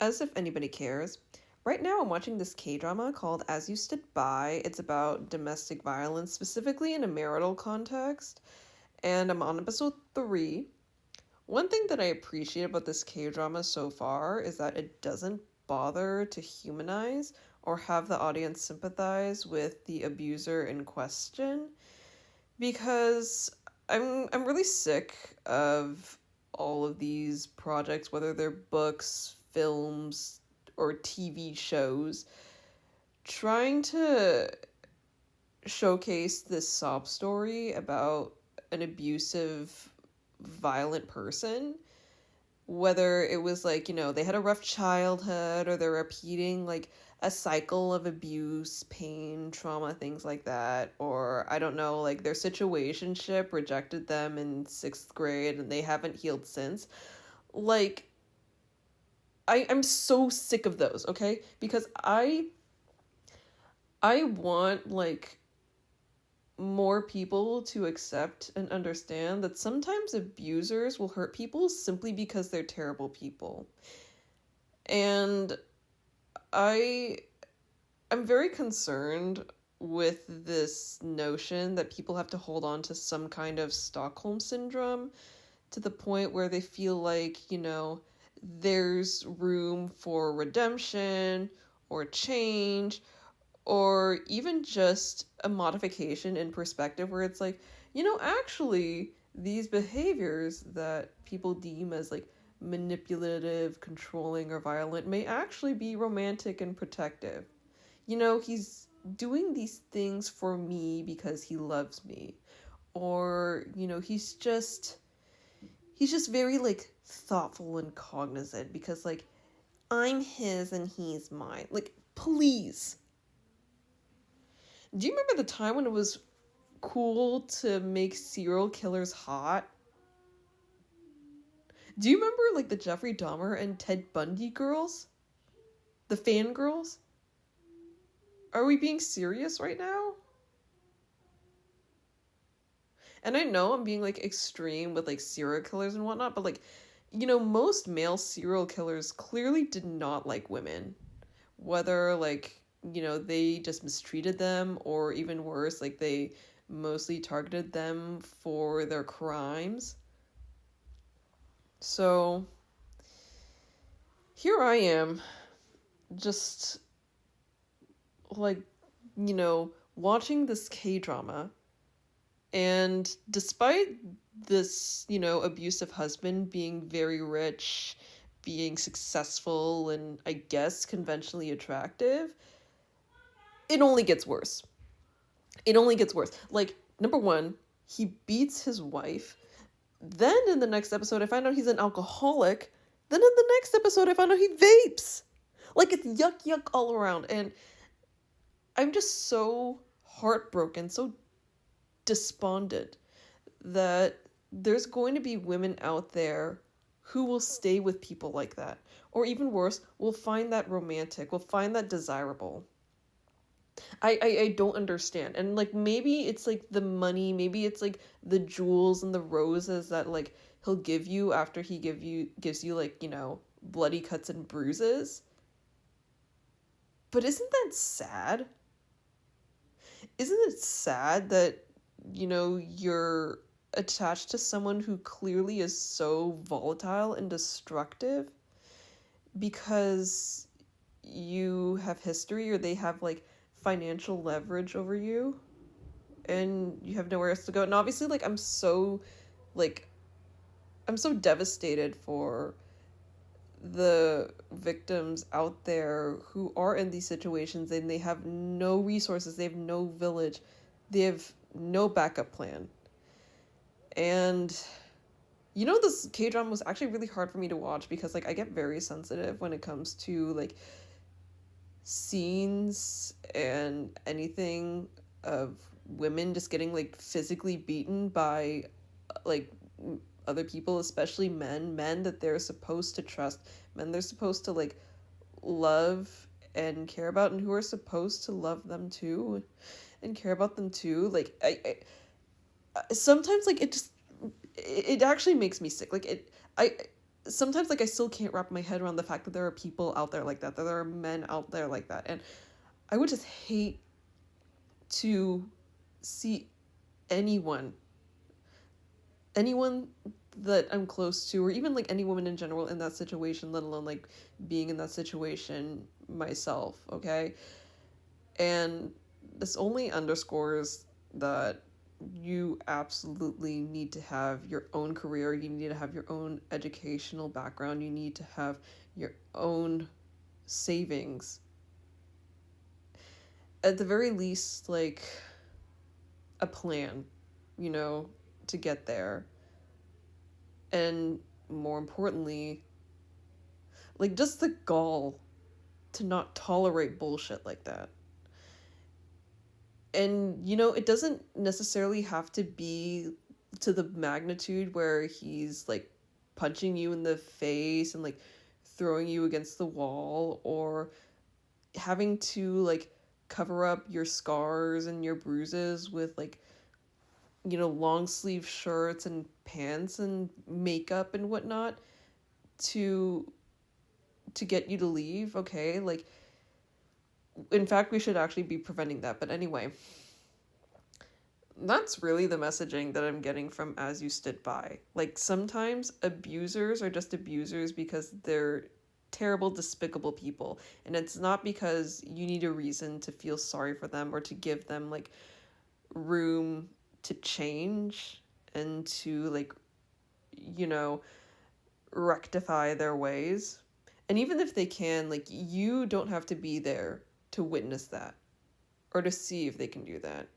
As if anybody cares. Right now, I'm watching this K-drama called As You Stood By. It's about domestic violence, specifically in a marital context, and I'm on episode 3. One thing that I appreciate about this K-drama so far is that it doesn't bother to humanize or have the audience sympathize with the abuser in question, because I'm really sick of all of these projects, whether they're books, films, or TV shows, trying to showcase this sob story about an abusive, violent person. Whether it was like, they had a rough childhood or they're repeating like a cycle of abuse, pain, trauma, things like that. Or I don't know, like their situationship rejected them in 6th grade and they haven't healed since. Like, I'm so sick of those, okay? Because I want like more people to accept and understand that sometimes abusers will hurt people simply because they're terrible people. And I I'm very concerned with this notion that people have to hold on to some kind of Stockholm syndrome to the point where they feel like, there's room for redemption or change or even just a modification in perspective where it's like, actually, these behaviors that people deem as like manipulative, controlling, or violent may actually be romantic and protective. He's doing these things for me because he loves me. Or, he's just very like thoughtful and cognizant because like I'm his and he's mine. Like, please. Do you remember the time when it was cool to make serial killers hot? Do you remember like the Jeffrey Dahmer and Ted Bundy girls? The fangirls? Are we being serious right now? And I know I'm being like extreme with like serial killers and whatnot, but like, most male serial killers clearly did not like women. Whether like, they just mistreated them or even worse, like they mostly targeted them for their crimes. So here I am, just like, watching this K drama. And despite this, abusive husband being very rich, being successful, and I guess conventionally attractive, it only gets worse. It only gets worse. Like, number one, he beats his wife. Then in the next episode, I find out he's an alcoholic. Then in the next episode, I find out he vapes. Like, it's yuck, yuck all around. And I'm just so heartbroken, so despondent that there's going to be women out there who will stay with people like that. Or even worse, will find that romantic, will find that desirable. I don't understand. And like maybe it's like the money, maybe it's like the jewels and the roses that like he'll give you after he gives you like, bloody cuts and bruises. But isn't that sad? Isn't it sad that, you're attached to someone who clearly is so volatile and destructive because you have history or they have like financial leverage over you and you have nowhere else to go? And obviously like like I'm so devastated for the victims out there who are in these situations and they have no resources, they have no village, they have no backup plan. And this K-drama was actually really hard for me to watch because like I get very sensitive when it comes to like scenes and anything of women just getting like physically beaten by like other people, especially men that they're supposed to trust, men they're supposed to like love and care about, and who are supposed to love them too and care about them too. Like I sometimes like it actually makes me sick. Like I sometimes like I still can't wrap my head around the fact that there are people out there like that there are men out there like that. And I would just hate to see anyone anyone that I'm close to, or even like any woman in general in that situation, let alone like being in that situation myself, okay? And this only underscores that you absolutely need to have your own career, you need to have your own educational background, you need to have your own savings. At the very least, like a plan, you know, to get there. And more importantly, like just the gall to not tolerate bullshit like that. And you know, it doesn't necessarily have to be to the magnitude where he's like punching you in the face and like throwing you against the wall, or having to like cover up your scars and your bruises with like, you know, long sleeve shirts and pants and makeup and whatnot to get you to leave. Okay, like in fact we should actually be preventing that. But anyway, that's really the messaging that I'm getting from As You Stood By. Like, sometimes abusers are just abusers because they're terrible, despicable people. And it's not because you need a reason to feel sorry for them or to give them, like, room to change and to, like, you know, rectify their ways. And even if they can, like, you don't have to be there to witness that or to see if they can do that.